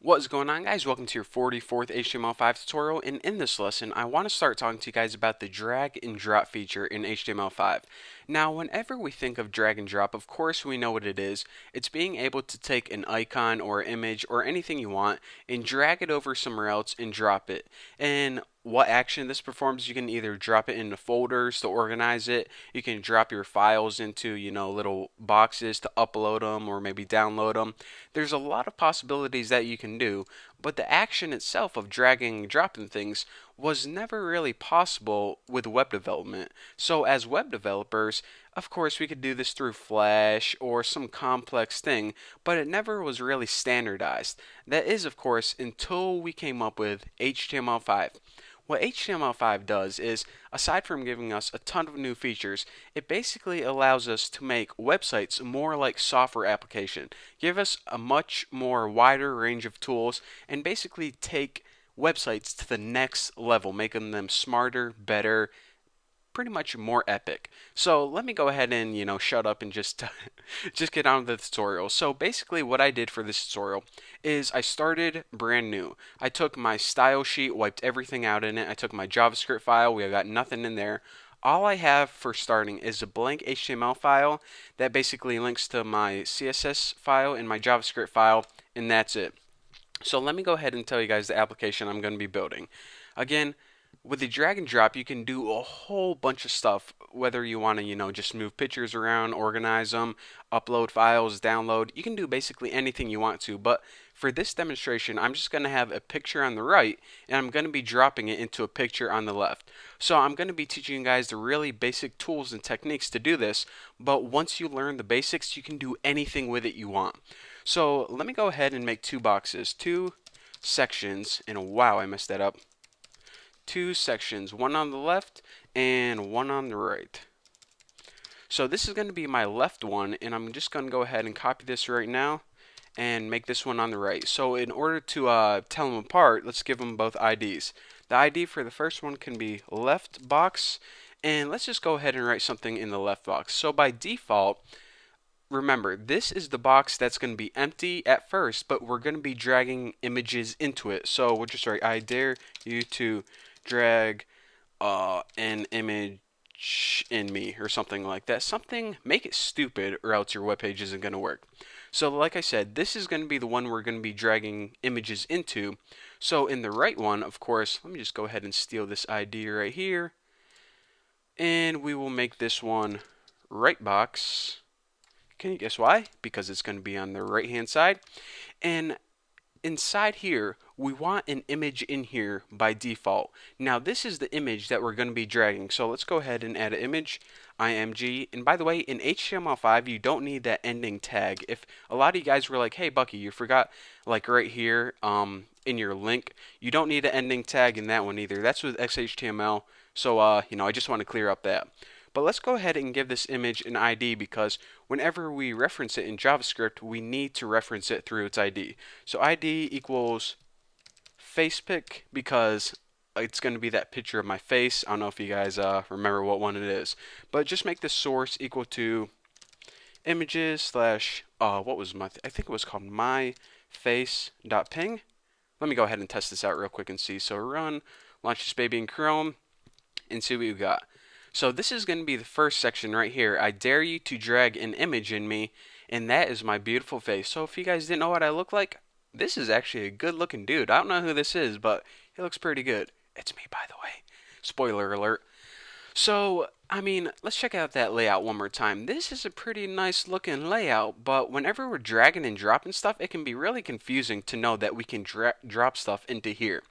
What is going on, guys? Welcome to your 44th HTML5 tutorial, and in this lesson I want to start talking to you guys about the drag and drop feature in HTML5. Now, whenever we think of drag and drop, of course we know what it is. It's being able to take an icon or image or anything you want and drag it over somewhere else and drop it. And what action this performs, you can either drop it into folders to organize it, you can drop your files into, little boxes to upload them or maybe download them. There's a lot of possibilities that you can do, but the action itself of dragging and dropping things was never really possible with web development. So as web developers, of course we could do this through Flash or some complex thing, but it never was really standardized. That is, of course, until we came up with HTML5. What HTML5 does is, aside from giving us a ton of new features, it basically allows us to make websites more like software application, give us a much more wider range of tools, and basically take websites to the next level, making them smarter, better, pretty much more epic. So let me go ahead and shut up and just just get on with the tutorial. So basically what I did for this tutorial is I started brand new. I took my style sheet, wiped everything out in it. I took my JavaScript file. We got nothing in there. All I have for starting is a blank HTML file that basically links to my CSS file and my JavaScript file, and that's it. So let me go ahead and tell you guys the application I'm going to be building. Again, with the drag and drop, you can do a whole bunch of stuff. Whether you want to, just move pictures around, organize them, upload files, download. You can do basically anything you want to. But for this demonstration, I'm just going to have a picture on the right, and I'm going to be dropping it into a picture on the left. So I'm going to be teaching you guys the really basic tools and techniques to do this. But once you learn the basics, you can do anything with it you want. So let me go ahead and make two boxes, two sections, and wow, I messed that up. Two sections, one on the left and one on the right. So this is going to be my left one, and I'm just going to go ahead and copy this right now and make this one on the right. So in order to tell them apart, let's give them both IDs. The ID for the first one can be left box, and let's just go ahead and write something in the left box. So by default, remember, this is the box that's going to be empty at first, but we're going to be dragging images into it. So we'll just write, I dare you to drag an image in me, or something like that. Make it stupid, or else your web page isn't going to work. So like I said, this is going to be the one we're going to be dragging images into. So in the right one, of course, let me just go ahead and steal this ID right here, and we will make this one right box. Can you guess why? Because it's going to be on the right hand side. And inside here, we want an image in here by default. Now this is the image that we're going to be dragging. So let's go ahead and add an image, img. And by the way, in HTML5, you don't need that ending tag. If a lot of you guys were like, hey Bucky, you forgot like right here in your link, you don't need an ending tag in that one either. That's with XHTML. So I just want to clear up that. But let's go ahead and give this image an ID, because whenever we reference it in JavaScript, we need to reference it through its ID. So ID equals facepic, because it's going to be that picture of my face. I don't know if you guys remember what one it is. But just make the source equal to images slash, what was my, I think it was called myface.ping. Let me go ahead and test this out real quick and see. So run, launch this baby in Chrome, and see what we got. So this is going to be the first section right here. I dare you to drag an image in me, and that is my beautiful face. So if you guys didn't know what I look like, this is actually a good looking dude. I don't know who this is, but he looks pretty good. It's me, by the way. Spoiler alert. So, let's check out that layout one more time. This is a pretty nice looking layout, but whenever we're dragging and dropping stuff, it can be really confusing to know that we can drop stuff into here.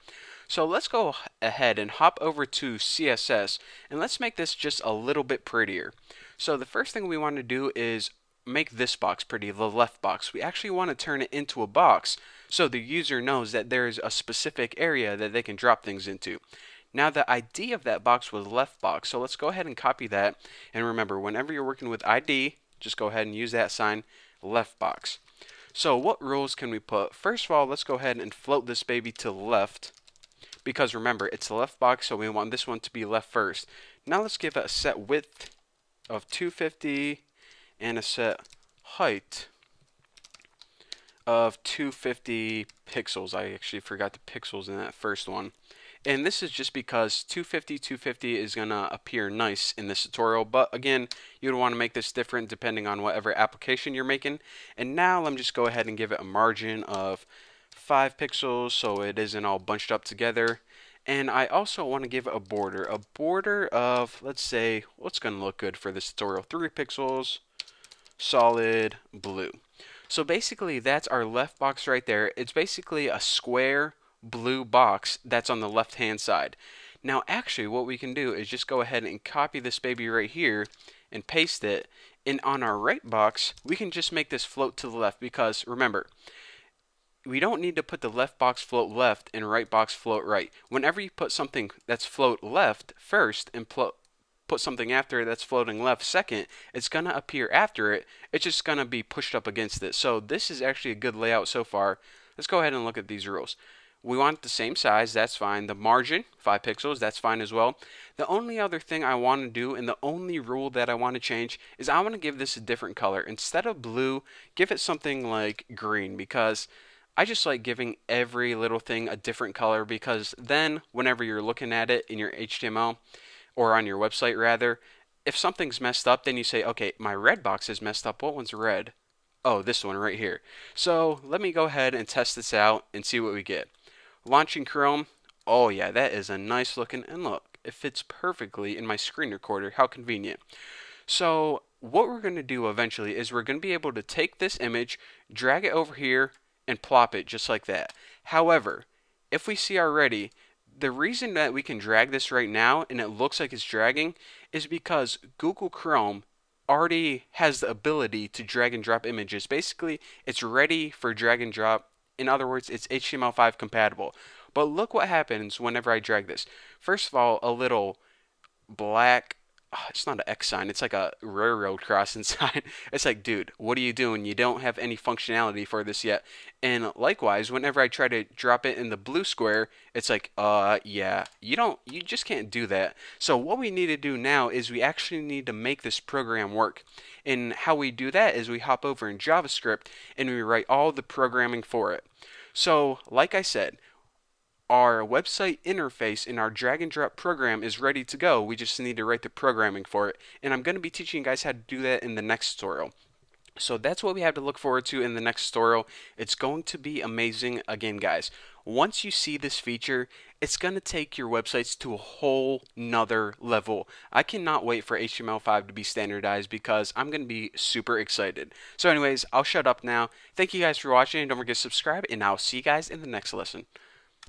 So let's go ahead and hop over to CSS, and let's make this just a little bit prettier. So the first thing we want to do is make this box pretty, the left box. We actually want to turn it into a box so the user knows that there is a specific area that they can drop things into. Now the ID of that box was left box, so let's go ahead and copy that. And remember, whenever you're working with ID, just go ahead and use that sign, left box. So what rules can we put? First of all, let's go ahead and float this baby to the left, because remember, it's the left box, so we want this one to be left first. Now let's give it a set width of 250 and a set height of 250 pixels. I actually forgot the pixels in that first one. And this is just because 250 is going to appear nice in this tutorial, but again, you would want to make this different depending on whatever application you're making. And now let me just go ahead and give it a margin of 5 pixels so it isn't all bunched up together. And I also want to give it a border of, let's say, what's going to look good for this tutorial, 3 pixels, solid blue. So basically that's our left box right there. It's basically a square blue box that's on the left hand side. Now actually what we can do is just go ahead and copy this baby right here and paste it, and on our right box we can just make this float to the left, because remember, we don't need to put the left box float left and right box float right. Whenever you put something that's float left first and put something after it that's floating left second, it's going to appear after it. It's just going to be pushed up against it. So this is actually a good layout so far. Let's go ahead and look at these rules. We want the same size, that's fine. The margin, 5 pixels, that's fine as well. The only other thing I want to do, and the only rule that I want to change, is I want to give this a different color. Instead of blue, give it something like green, because I just like giving every little thing a different color, because then whenever you're looking at it in your HTML, or on your website rather, if something's messed up, then you say, okay, my red box is messed up. What one's red? Oh, this one right here. So let me go ahead and test this out and see what we get. Launching Chrome. Oh yeah, that is a nice looking, and look, it fits perfectly in my screen recorder. How convenient. So what we're going to do eventually is we're going to be able to take this image, drag it over here, and plop it just like that. However, if we see already, the reason that we can drag this right now and it looks like it's dragging is because Google Chrome already has the ability to drag and drop images. Basically, it's ready for drag and drop. In other words, it's HTML5 compatible. But look what happens whenever I drag this. First of all, a little black, it's not an X sign, it's like a railroad crossing sign. It's like, dude, what are you doing? You don't have any functionality for this yet. And likewise, whenever I try to drop it in the blue square, it's like, yeah, you just can't do that. So what we need to do now is we actually need to make this program work. And how we do that is we hop over in JavaScript and we write all the programming for it. So, like I said, our website interface in our drag and drop program is ready to go. We just need to write the programming for it. And I'm going to be teaching you guys how to do that in the next tutorial. So that's what we have to look forward to in the next tutorial. It's going to be amazing. Again, guys, once you see this feature, it's going to take your websites to a whole nother level. I cannot wait for HTML5 to be standardized, because I'm going to be super excited. So anyways, I'll shut up now. Thank you guys for watching. Don't forget to subscribe, and I'll see you guys in the next lesson.